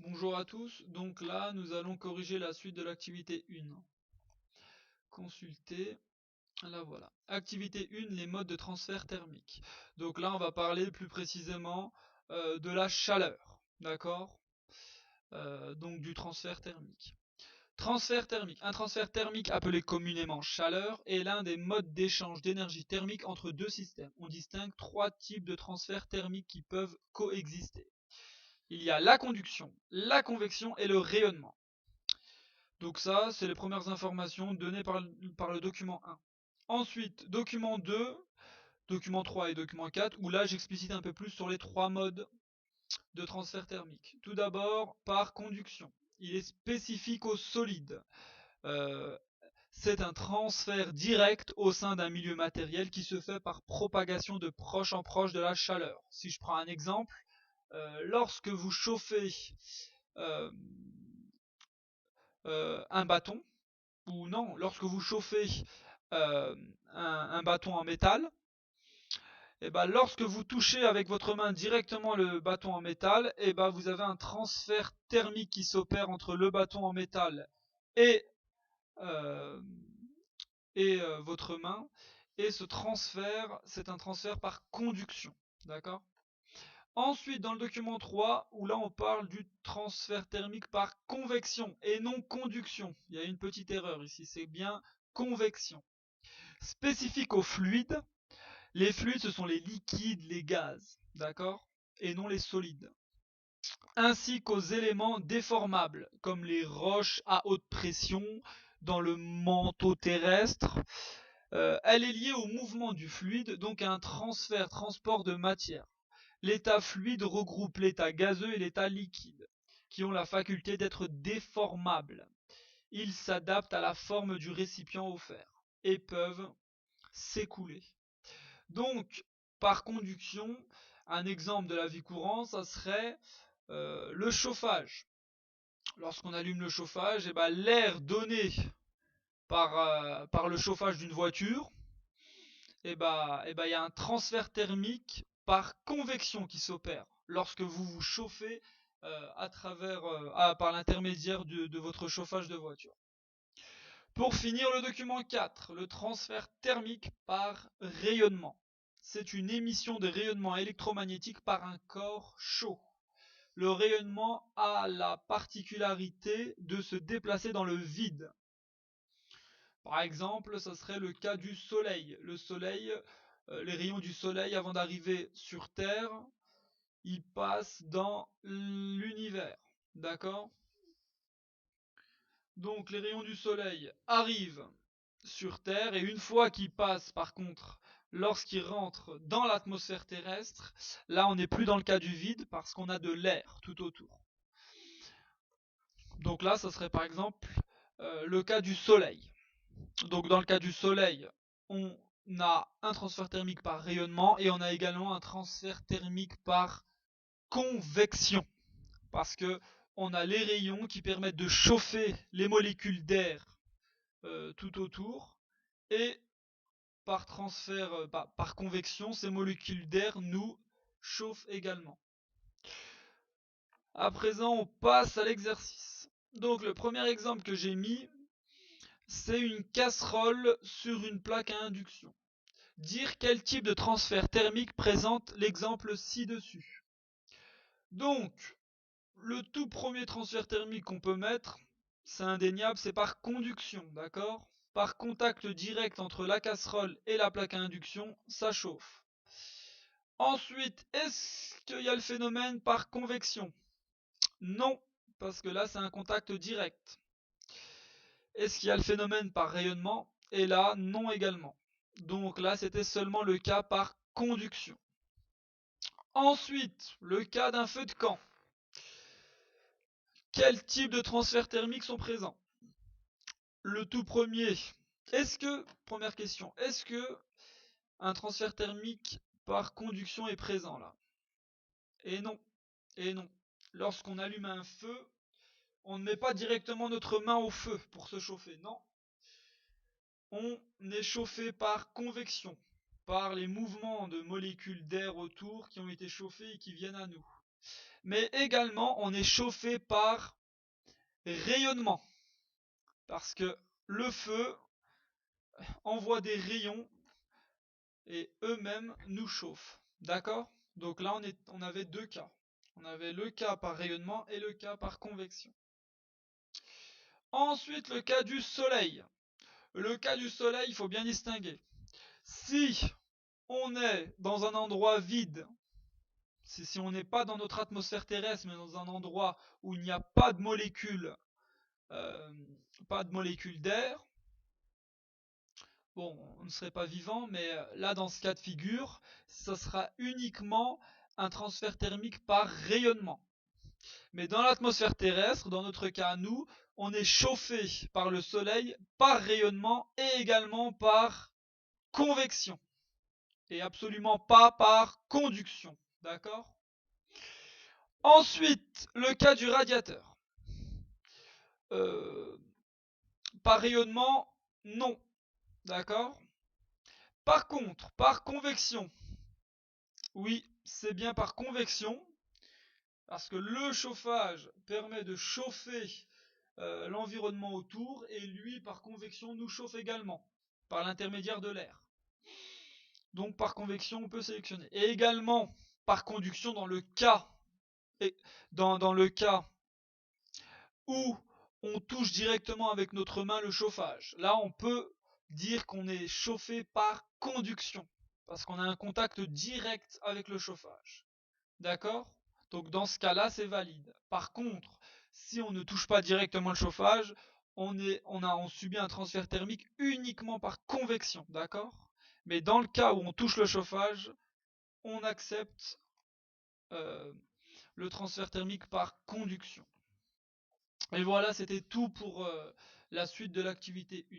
Bonjour à tous, donc là nous allons corriger la suite de l'activité 1. Consulter, la voilà. Activité 1, les modes de transfert thermique. Donc là on va parler plus précisément de la chaleur, d'accord. Donc du transfert thermique. Transfert thermique. Un transfert thermique appelé communément chaleur est l'un des modes d'échange d'énergie thermique entre deux systèmes. On distingue trois types de transferts thermiques qui peuvent coexister. Il y a la conduction, la convection et le rayonnement. Donc ça, c'est les premières informations données par le document 1. Ensuite, document 2, document 3 et document 4, où là j'explicite un peu plus sur les trois modes de transfert thermique. Tout d'abord, par conduction. Il est spécifique au solide. Euh, c'est un transfert direct au sein d'un milieu matériel qui se fait par propagation de proche en proche de la chaleur. Si je prends un exemple, lorsque vous chauffez euh, un bâton, ou non, lorsque vous chauffez euh, un bâton en métal, et ben lorsque vous touchez avec votre main directement le bâton en métal, et ben vous avez un transfert thermique qui s'opère entre le bâton en métal et, euh, votre main. Et ce transfert, c'est un transfert par conduction. D'accord. Ensuite, dans le document 3, où là on parle du transfert thermique par convection et non conduction. Il y a une petite erreur ici, c'est bien convection. Spécifique aux fluides, les fluides ce sont les liquides, les gaz, d'accord, et non les solides. Ainsi qu'aux éléments déformables, comme les roches à haute pression dans le manteau terrestre. Elle est liée au mouvement du fluide, donc à un transport de matière. L'état fluide regroupe l'état gazeux et l'état liquide, qui ont la faculté d'être déformables. Ils s'adaptent à la forme du récipient offert et peuvent s'écouler. Donc, par conduction, un exemple de la vie courante, ça serait le chauffage. Lorsqu'on allume le chauffage, eh ben, l'air donné par le chauffage d'une voiture, il y a un transfert thermique par convection qui s'opère lorsque vous vous chauffez par l'intermédiaire de votre chauffage de voiture. Pour finir, le document 4, le transfert thermique par rayonnement. C'est une émission de rayonnement électromagnétique par un corps chaud. Le rayonnement a la particularité de se déplacer dans le vide. Par exemple, ce serait le cas du Soleil. Le Soleil, les rayons du Soleil, avant d'arriver sur Terre, ils passent dans l'univers. D'accord. Donc les rayons du Soleil arrivent sur Terre et une fois qu'ils passent par contre, lorsqu'ils rentrent dans l'atmosphère terrestre, là on n'est plus dans le cas du vide parce qu'on a de l'air tout autour. Donc là, ça serait par exemple le cas du Soleil. Donc dans le cas du Soleil, on a un transfert thermique par rayonnement et on a également un transfert thermique par convection. Parce que on a les rayons qui permettent de chauffer les molécules d'air tout autour et par transfert, par convection, ces molécules d'air nous chauffent également. À présent, on passe à l'exercice. Donc le premier exemple que j'ai mis, c'est une casserole sur une plaque à induction. Dire quel type de transfert thermique présente l'exemple ci-dessus. Donc, le tout premier transfert thermique qu'on peut mettre, c'est indéniable, c'est par conduction, d'accord? Par contact direct entre la casserole et la plaque à induction, ça chauffe. Ensuite, est-ce qu'il y a le phénomène par convection? Non, parce que là, c'est un contact direct. Est-ce qu'il y a le phénomène par rayonnement? Et là, non également. Donc là, c'était seulement le cas par conduction. Ensuite, le cas d'un feu de camp. Quels types de transferts thermiques sont présents? Le tout premier, première question, est-ce que un transfert thermique par conduction est présent là? Et non, et non. Lorsqu'on allume un feu, on ne met pas directement notre main au feu pour se chauffer, non. On est chauffé par convection, par les mouvements de molécules d'air autour qui ont été chauffées et qui viennent à nous. mais également on est chauffé par rayonnement, parce que le feu envoie des rayons et eux-mêmes nous chauffent. D'accord? Donc là, on avait deux cas. On avait le cas par rayonnement et le cas par convection. Ensuite, le cas du soleil. Le cas du soleil, il faut bien distinguer. Si on est dans un endroit vide, si on n'est pas dans notre atmosphère terrestre, mais dans un endroit où il n'y a pas de euh, molécules d'air, bon, on ne serait pas vivant, mais là, dans ce cas de figure, ça sera uniquement un transfert thermique par rayonnement. Mais dans l'atmosphère terrestre, dans notre cas à nous, on est chauffé par le soleil, par rayonnement et également par convection. Et absolument pas par conduction. D'accord? Ensuite, le cas du radiateur. Euh, Par rayonnement, non. D'accord? Par contre, par convection, oui, c'est bien par convection, parce que le chauffage permet de chauffer l'environnement autour, et lui, par convection, nous chauffe également, par l'intermédiaire de l'air. Donc par convection, on peut sélectionner. Et également par conduction dans le cas, dans le cas où on touche directement avec notre main le chauffage. Là, on peut dire qu'on est chauffé par conduction, parce qu'on a un contact direct avec le chauffage. D'accord? Donc dans ce cas-là, c'est valide. Par contre, si on ne touche pas directement le chauffage, on subit un transfert thermique uniquement par convection. D'accord? Mais dans le cas où on touche le chauffage, on accepte euh, le transfert thermique par conduction. Et voilà, c'était tout pour la suite de l'activité 1.